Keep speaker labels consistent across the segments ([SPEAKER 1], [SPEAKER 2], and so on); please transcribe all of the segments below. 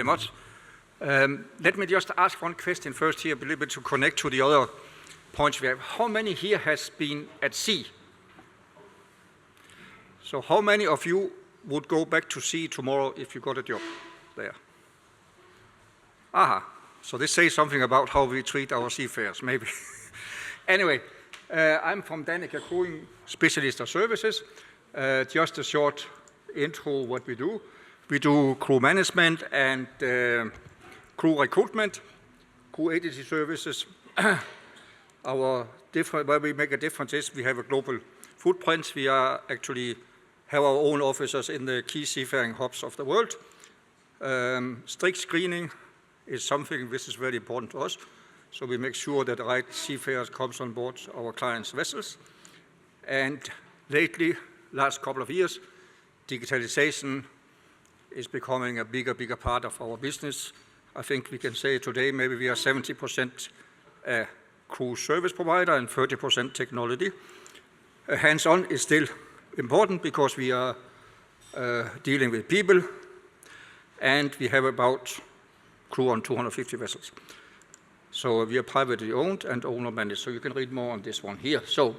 [SPEAKER 1] much. Let me just ask one question first here, a little bit to connect to the other points we have. How many here has been at sea? So how many of you would go back to sea tomorrow if you got a job there? Aha, so this says something about how we treat our seafarers, maybe. Anyway, I'm from Danica Crewing Specialists or Services. Just a short intro what we do. We do crew management and crew recruitment, crew agency services. Where we make a difference is we have a global footprint. We are actually have our own officers in the key seafaring hubs of the world. Strict screening is something which is very important to us. So we make sure that the right seafarers comes on board our clients' vessels. And lately, last couple of years, digitalization is becoming a bigger part of our business. I think we can say today maybe we are 70% crew service provider and 30% technology. Hands-on is still important because we are dealing with people, and we have about crew on 250 vessels. So we are privately owned and owner managed. So you can read more on this one here. So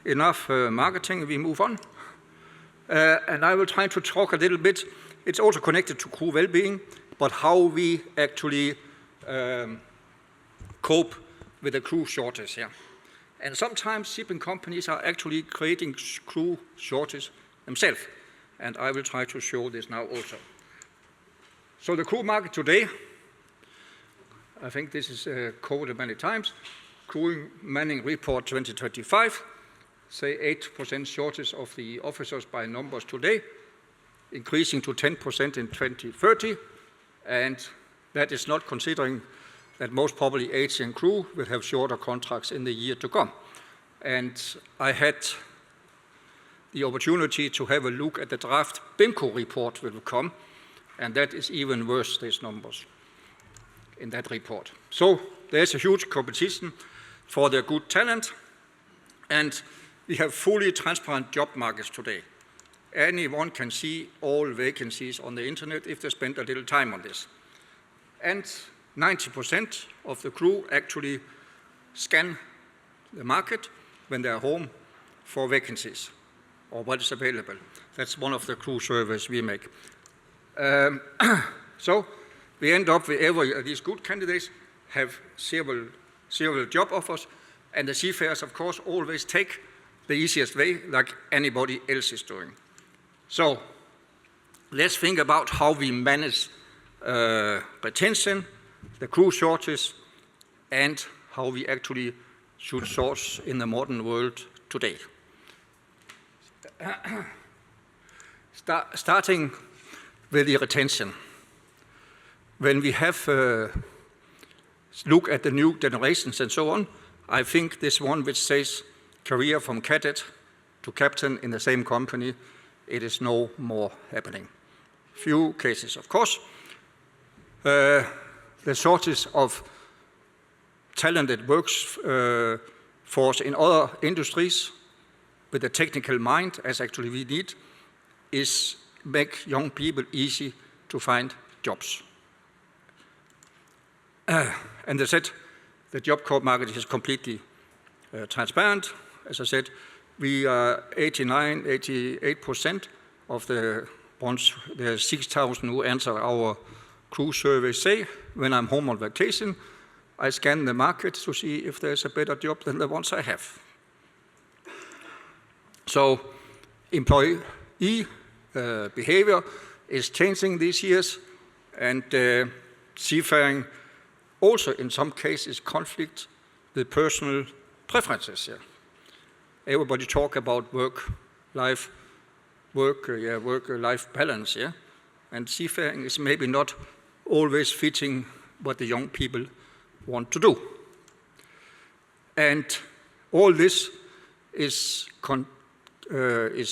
[SPEAKER 1] enough marketing, we move on. And I will try to talk a little bit. It's also connected to crew well-being, but how we actually cope with the crew shortage here. And sometimes shipping companies are actually creating crew shortage themselves. And I will try to show this now also. So the crew market today, I think this is quoted many times, Crewing Manning Report 2025, say 8% shortage of the officers by numbers today, increasing to 10% in 2030, and that is not considering that most probably aging crew will have shorter contracts in the year to come. And I had the opportunity to have a look at the draft BIMCO report that will come, and that is even worse, these numbers in that report. So there's a huge competition for the good talent, and we have fully transparent job markets today. Anyone can see all vacancies on the internet if they spend a little time on this. And 90% of the crew actually scan the market when they're home for vacancies or what is available. That's one of the crew surveys we make. So we end up with these good candidates have several job offers, and the seafarers, of course, always take the easiest way, like anybody else is doing. So let's think about how we manage retention, the crew shortage, and how we actually should source in the modern world today. Starting with the retention. When we have look at the new generations and so on, I think this one which says career from cadet to captain in the same company, it is no more happening. Few cases, of course. The shortage of talented workforce in other industries with a technical mind, as actually we need, is make young people easy to find jobs. And as I said, the job market is completely transparent. As I said, we are 88% of the ones, there's 6,000 who answer our crew survey say, when I'm home on vacation, I scan the market to see if there's a better job than the ones I have. So employee behavior is changing these years, and seafaring also in some cases conflict with personal preferences. Yeah. Everybody talk about work-life balance, yeah? And seafaring is maybe not always fitting what the young people want to do. And all this is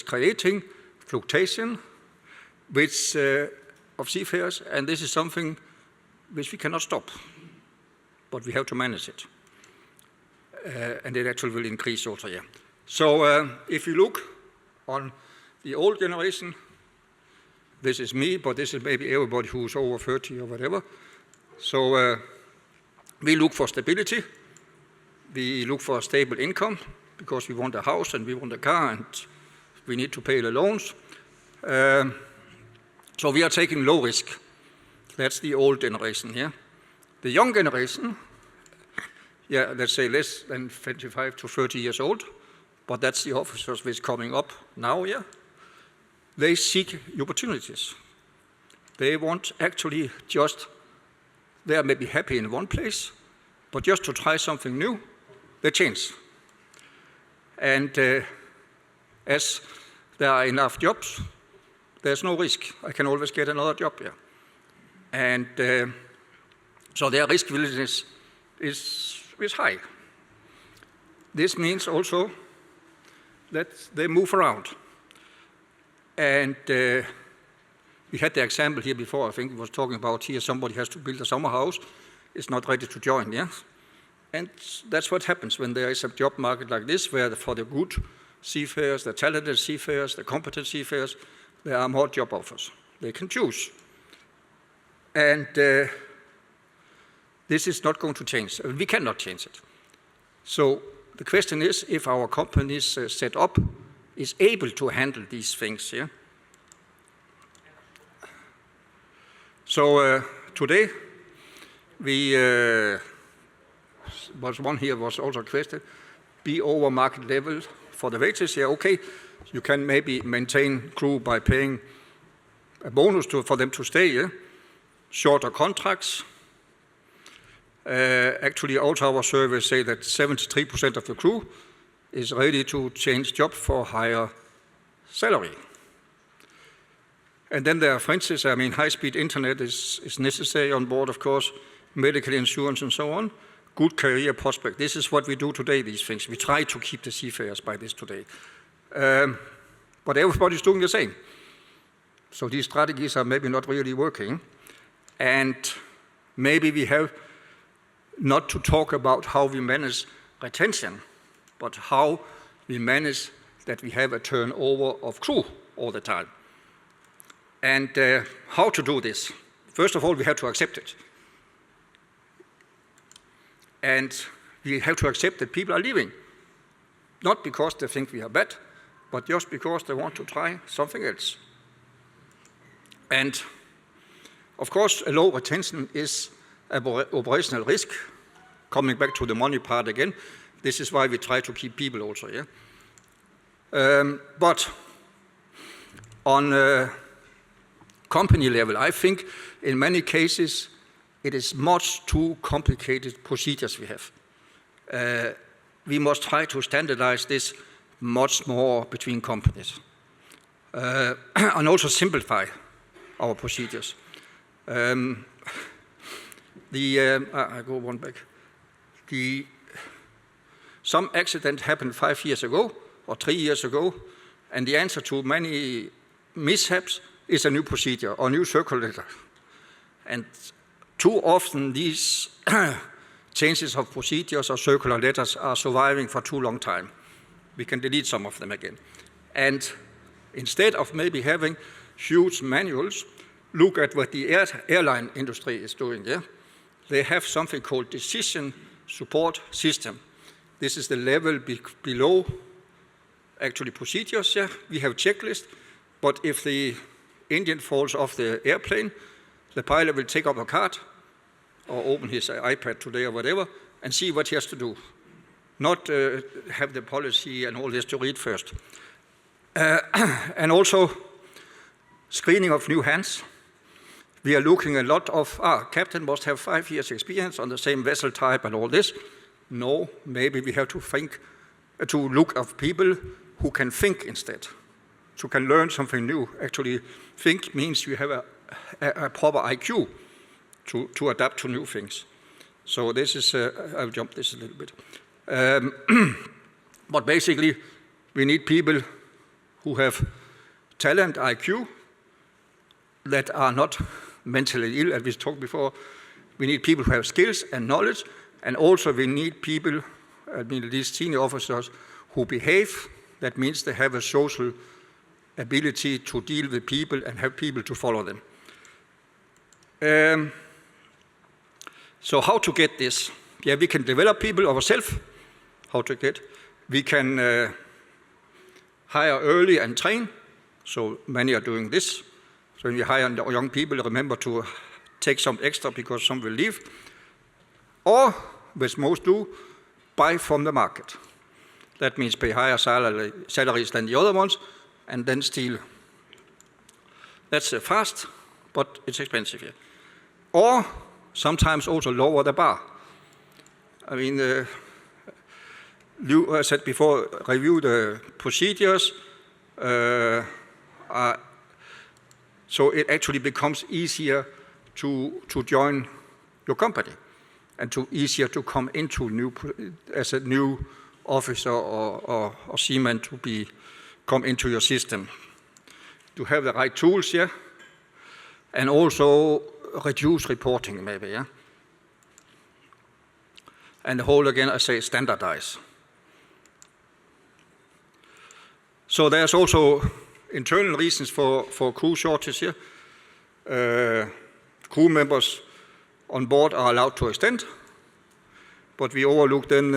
[SPEAKER 1] creating fluctuation of seafarers, and this is something which we cannot stop, but we have to manage it. And it actually will increase also, yeah. So if you look on the old generation, This is me, but this is maybe everybody who's over 30 or whatever. So we look for stability. We look for a stable income because we want a house and we want a car and we need to pay the loans. So we are taking low risk. That's the old generation here. The young generation, let's say less than 25 to 30 years old, but that's the officers which is coming up now, They seek opportunities. They want actually just, they are maybe happy in one place, but just to try something new, they change. And as there are enough jobs, there's no risk. I can always get another job here. And so their risk willingness is high. This means also that they move around. And we had the example here before, I think we was talking about here, somebody has to build a summer house, is not ready to join, And that's what happens when there is a job market like this, where for the good seafarers, the talented seafarers, the competent seafarers, there are more job offers. They can choose. And this is not going to change. We cannot change it. So the question is if our companies set up is able to handle these things. So today, we was one here was also a question, be over market level for the wages. Okay, you can maybe maintain crew by paying a bonus for them to stay. Shorter contracts. Actually, also our surveys say that 73% of the crew is ready to change job for higher salary. And then there are fringes. I mean, high-speed internet is necessary on board, of course, medical insurance and so on. Good career prospect. This is what we do today, these things. We try to keep the seafarers by this today. But everybody's doing the same. So these strategies are maybe not really working. And maybe we have not to talk about how we manage retention, but how we manage that we have a turnover of crew all the time. And how to do this? First of all, we have to accept it. And we have to accept that people are leaving. Not because they think we are bad, but just because they want to try something else. And of course, a low retention is an operational risk. Coming back to the money part again, this is why we try to keep people also, but on company level, I think in many cases it is much too complicated procedures we have. We must try to standardize this much more between companies and also simplify our procedures. I go one back. Some accident happened 5 years ago or 3 years ago, and the answer to many mishaps is a new procedure or new circulator. And too often these changes of procedures or circular letters are surviving for too long time. We can delete some of them again. And instead of maybe having huge manuals, look at what the airline industry is doing. They have something called decision support system. This is the level below actually procedures. We have checklists, but if the engine falls off the airplane, the pilot will take up a card or open his iPad today or whatever and see what he has to do. Not have the policy and all this to read first. And also screening of new hands. We are looking a lot of, captain must have 5 years experience on the same vessel type and all this. No, maybe we have to think, to look at people who can think instead, who can learn something new. Actually, think means you have a proper IQ to adapt to new things. So this is, I'll jump this a little bit. But basically, we need people who have talent, IQ, that are not mentally ill, as we talked before. We need people who have skills and knowledge, and also we need people, these senior officers, who behave. That means they have a social ability to deal with people and have people to follow them. So how to get this? Yeah, we can develop people ourselves. How to get? We can hire early and train. So many are doing this. So when you hire young people, remember to take some extra because some will leave. Or, which most do, buy from the market. That means pay higher salaries than the other ones, and then steal. That's fast, but it's expensive here. Or sometimes also lower the bar. I mean, you said before, review the procedures. So it actually becomes easier to join your company and easier to come into as a new officer or seaman to come into your system. To have the right tools, yeah, and also reduce reporting maybe, yeah. And the whole, again, I say standardize. So there's also internal reasons for crew shortage here. Crew members on board are allowed to extend, but we overlook then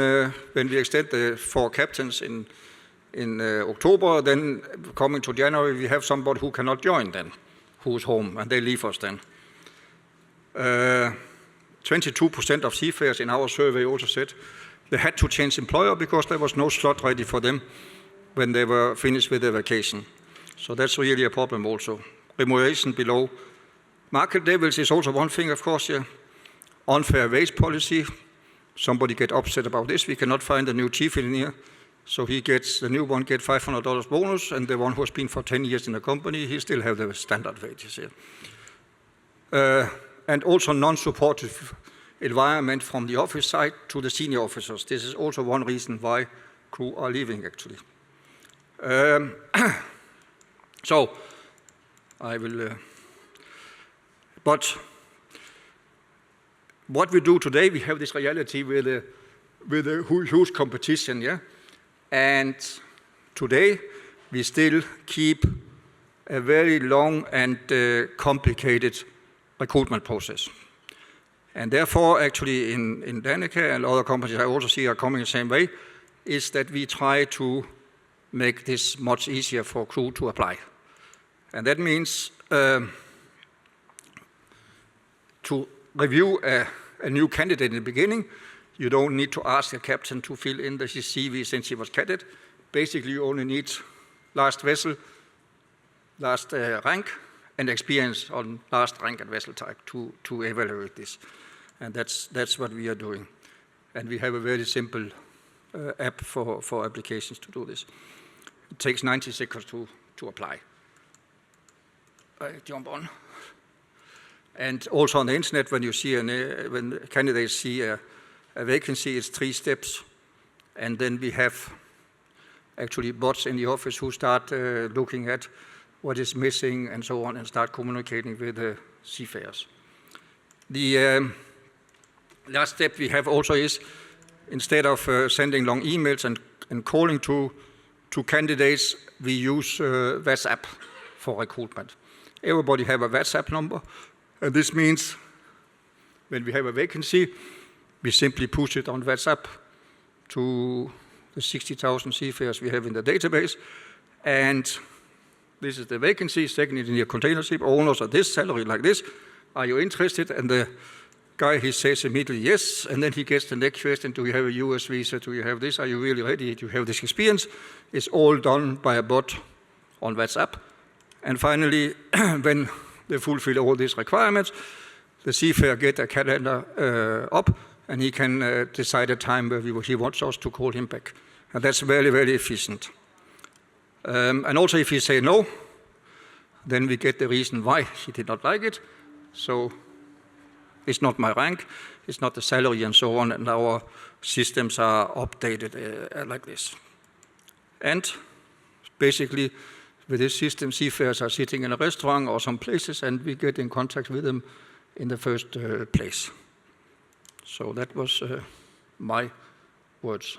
[SPEAKER 1] when we extend the 4 captains in October, then coming to January, we have somebody who cannot join then, who's home, and they leave us then. 22% of seafarers in our survey also said they had to change employer because there was no slot ready for them when they were finished with their vacation. So that's really a problem also. Remuneration below market levels is also one thing, of course, yeah. Unfair wage policy. Somebody get upset about this. We cannot find a new chief engineer. So the new one gets $500 bonus, and the one who has been for 10 years in the company, he still have the standard wages here. And also non-supportive environment from the office side to the senior officers. This is also one reason why crew are leaving, actually. So, I will... but what we do today, we have this reality with a huge competition, yeah? And today, we still keep a very long and complicated recruitment process. And therefore, actually, in Danica and other companies I also see are coming the same way, is that we try to make this much easier for crew to apply. And that means to review a new candidate in the beginning, you don't need to ask a captain to fill in the CV since he was cadet. Basically, you only need last vessel, last rank, and experience on last rank and vessel type to evaluate this. And that's what we are doing. And we have a very simple app for applications to do this. It takes 90 seconds to apply. I jump on. And also on the internet, when you see when candidates see a vacancy, it's 3 steps. And then we have actually bots in the office who start looking at what is missing and so on, and start communicating with the seafarers. The last step we have also is, instead of sending long emails and calling to candidates, we use WhatsApp for recruitment. Everybody have a WhatsApp number, and this means when we have a vacancy, we simply push it on WhatsApp to the 60,000 seafarers we have in the database, and this is the vacancy, second engineer container ship, owners of this, salary like this, are you interested? And the guy, he says immediately yes, and then he gets the next question, do you have a US visa, do you have this, are you really ready, do you have this experience? It's all done by a bot on WhatsApp. And finally, when they fulfill all these requirements, the seafarer gets a calendar up, and he can decide a time where he wants us to call him back. And that's very, very efficient. And also if he say no, then we get the reason why he did not like it. So it's not my rank, it's not the salary and so on, and our systems are updated like this. And basically, with this system, seafarers are sitting in a restaurant or some places, and we get in contact with them in the first place. So that was my words.